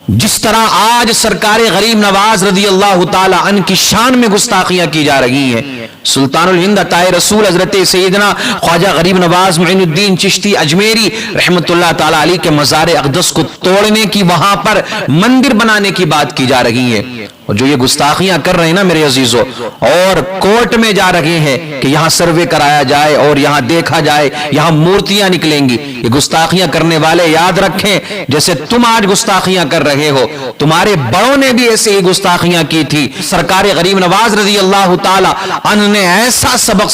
جس طرح آج سرکار غریب نواز رضی اللہ تعالی عنہ کی شان میں گستاخیاں کی جا رہی ہیں، سلطان الہند عطائے رسول حضرت سیدنا خواجہ غریب نواز معین الدین چشتی اجمیری رحمت اللہ تعالی علیہ کے مزار اقدس کو توڑنے کی، وہاں پر مندر بنانے کی بات کی جا رہی ہے، اور جو یہ گستاخیاں کر رہے ہیں نا میرے عزیزو، اور کورٹ میں جا رہے ہیں کہ یہاں سروے کرایا جائے اور یہاں دیکھا جائے، یہاں مورتیاں نکلیں گی، یہ گستاخیاں کرنے والے یاد رکھیں جیسے تم آج گستاخیاں کر رہے ہو، تمہارے بڑوں نے بھی ایسے ہی گستاخیاں کی تھی۔ سرکار غریب نواز رضی اللہ تعالی عنہ نے ایسا سبق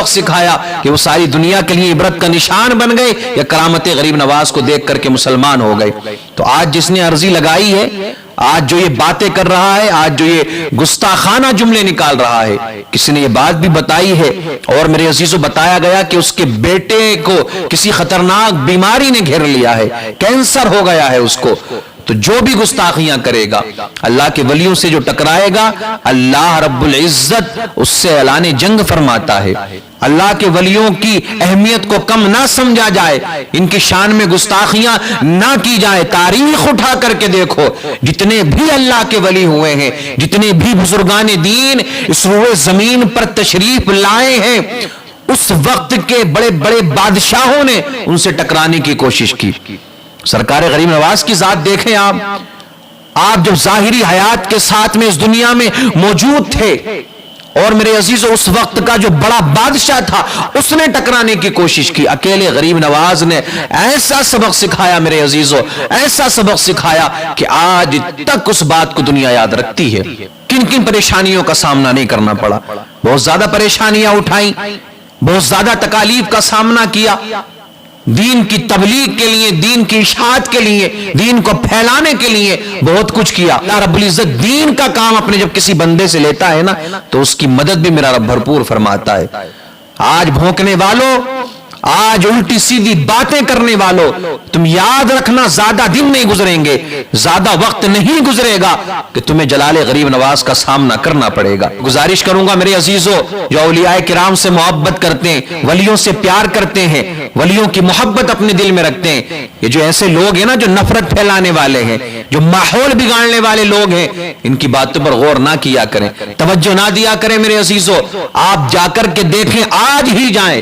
سکھایا کہ وہ ساری دنیا کے لیے عبرت کا نشان بن گئے، یا کرامت غریب نواز کو دیکھ کر کے مسلمان ہو گئے۔ تو آج جس نے عرضی لگائی ہے، آج جو یہ باتیں کر رہا ہے، آج جو یہ گستاخانہ جملے نکال رہا ہے، کسی نے یہ بات بھی بتائی ہے، اور میرے عزیزو بتایا گیا کہ اس کے بیٹے کو کسی خطرناک بیماری نے گھیر لیا ہے، کینسر ہو گیا ہے اس کو۔ تو جو بھی گستاخیاں کرے گا، اللہ کے ولیوں سے جو ٹکرائے گا، اللہ رب العزت اس سے اعلان جنگ فرماتا ہے۔ اللہ کے ولیوں کی اہمیت کو کم نہ سمجھا جائے، ان کی شان میں گستاخیاں نہ کی جائے۔ تاریخ اٹھا کر کے دیکھو، جتنے بھی اللہ کے ولی ہوئے ہیں، جتنے بھی بزرگان دین اس روئے زمین پر تشریف لائے ہیں، اس وقت کے بڑے بڑے بادشاہوں نے ان سے ٹکرانے کی کوشش کی۔ سرکار غریب نواز کی ذات دیکھیں آپ جب ظاہری حیات کے ساتھ میں اس دنیا میں موجود تھے، اور میرے عزیزو اس وقت کا جو بڑا بادشاہ تھا اس نے ٹکرانے کی کوشش کی، اکیلے غریب نواز نے ایسا سبق سکھایا میرے عزیزو، ایسا سبق سکھایا کہ آج تک اس بات کو دنیا یاد رکھتی ہے۔ کن کن پریشانیوں کا سامنا نہیں کرنا پڑا، بہت زیادہ پریشانیاں اٹھائیں، بہت زیادہ تکالیف کا سامنا کیا، دین کی تبلیغ کے لیے، دین کی اشاعت کے لیے، دین کو پھیلانے کے لیے بہت کچھ کیا۔ اللہ رب العزت دین کا کام اپنے جب کسی بندے سے لیتا ہے نا، تو اس کی مدد بھی میرا رب بھرپور فرماتا ہے۔ آج بھونکنے والوں، آج الٹی سیدھی باتیں کرنے والوں، تم یاد رکھنا زیادہ دن نہیں گزریں گے، زیادہ وقت نہیں گزرے گا کہ تمہیں جلال غریب نواز کا سامنا کرنا پڑے گا۔ گزارش کروں گا میرے عزیزو، جو اولیاء کرام سے محبت کرتے ہیں، ولیوں سے پیار کرتے ہیں، ولیوں کی محبت اپنے دل میں رکھتے ہیں، یہ جو ایسے لوگ ہیں نا جو نفرت پھیلانے والے ہیں، جو ماحول بگاڑنے والے لوگ ہیں، ان کی باتوں پر غور نہ کیا کریں، توجہ نہ دیا کریں میرے عزیزو۔ آپ جا کر کے دیکھیں، آج ہی جائیں،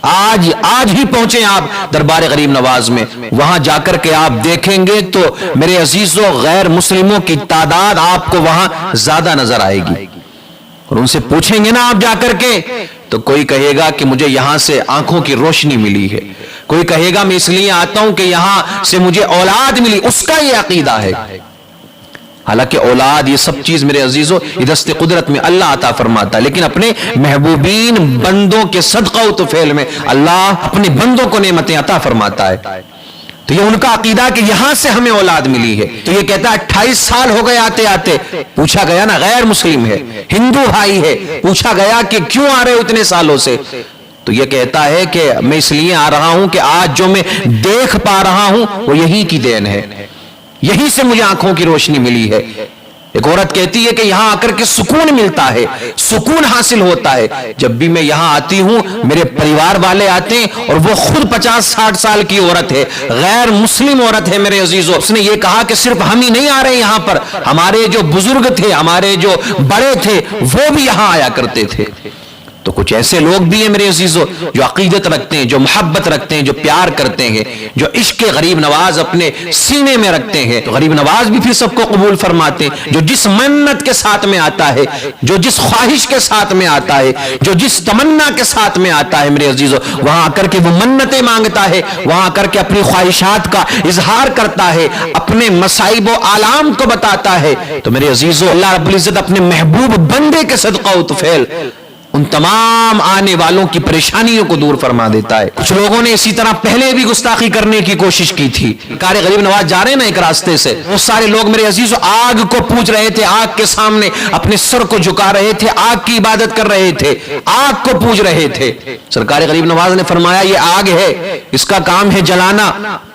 آج ہی پہنچیں آپ دربار غریب نواز میں، وہاں جا کر کے آپ دیکھیں گے تو میرے عزیزو غیر مسلموں کی تعداد آپ کو وہاں زیادہ نظر آئے گی، اور ان سے پوچھیں گے نا آپ جا کر کے، تو کوئی کہے گا کہ مجھے یہاں سے آنکھوں کی روشنی ملی ہے، کوئی کہے گا میں اس لیے آتا ہوں کہ یہاں سے مجھے اولاد ملی، اس کا یہ عقیدہ ہے۔ حالانکہ اولاد یہ سب چیز میرے عزیزو یہ دست قدرت میں اللہ عطا فرماتا ہے، لیکن اپنے محبوبین بندوں کے صدقہ و طفیل میں اللہ اپنے بندوں کو نعمتیں عطا فرماتا ہے۔ تو یہ ان کا عقیدہ کہ یہاں سے ہمیں اولاد ملی ہے۔ تو یہ کہتا ہے 28 سال ہو گئے آتے آتے، پوچھا گیا نا غیر مسلم ہے، ہندو بھائی ہے، پوچھا گیا کہ کیوں آ رہے ہو اتنے سالوں سے، تو یہ کہتا ہے کہ میں اس لیے آ رہا ہوں کہ آج جو میں دیکھ پا رہا ہوں وہ یہی کی دین ہے، یہی سے مجھے آنکھوں کی روشنی ملی ہے۔ ایک عورت کہتی ہے کہ یہاں آ کر کے سکون ملتا ہے، سکون حاصل ہوتا ہے۔ جب بھی میں یہاں آتی ہوں، میرے پریوار والے آتے ہیں، اور وہ خود 50-60 سال کی عورت ہے، غیر مسلم عورت ہے میرے عزیزو۔ اس نے یہ کہا کہ صرف ہم ہی نہیں آ رہے یہاں پر، ہمارے جو بزرگ تھے، ہمارے جو بڑے تھے، وہ بھی یہاں آیا کرتے تھے۔ تو کچھ ایسے لوگ بھی ہیں میرے عزیزو جو عقیدت رکھتے ہیں، جو محبت رکھتے ہیں، جو پیار کرتے ہیں، جو عشق غریب نواز اپنے سینے میں رکھتے ہیں، تو غریب نواز بھی پھر سب کو قبول فرماتے ہیں۔ جو جس منت کے ساتھ میں آتا ہے، جو جس خواہش کے ساتھ میں آتا ہے، جو جس تمنا کے ساتھ میں آتا ہے میرے عزیزو، وہاں آ کر کے وہ منتیں مانگتا ہے، وہاں آ کر کے اپنی خواہشات کا اظہار کرتا ہے، اپنے مصائب و آلام کو بتاتا ہے۔ تو میرے عزیزو اللہ رب العزت اپنے محبوب بندے کے صدقہ و طفیل ان تمام آنے والوں کی پریشانیوں کو دور فرما دیتا ہے۔ کچھ لوگوں نے اسی طرح پہلے بھی گستاخی کرنے کی کوشش کی تھی۔ سرکار غریب نواز جا رہے ہیں نا ایک راستے سے، وہ سارے لوگ میرے عزیزو آگ کو پوج رہے تھے، آگ کے سامنے اپنے سر کو جھکا رہے تھے، آگ کی عبادت کر رہے تھے، آگ کو پوج رہے تھے۔ سرکار غریب نواز نے فرمایا یہ آگ ہے، اس کا کام ہے جلانا،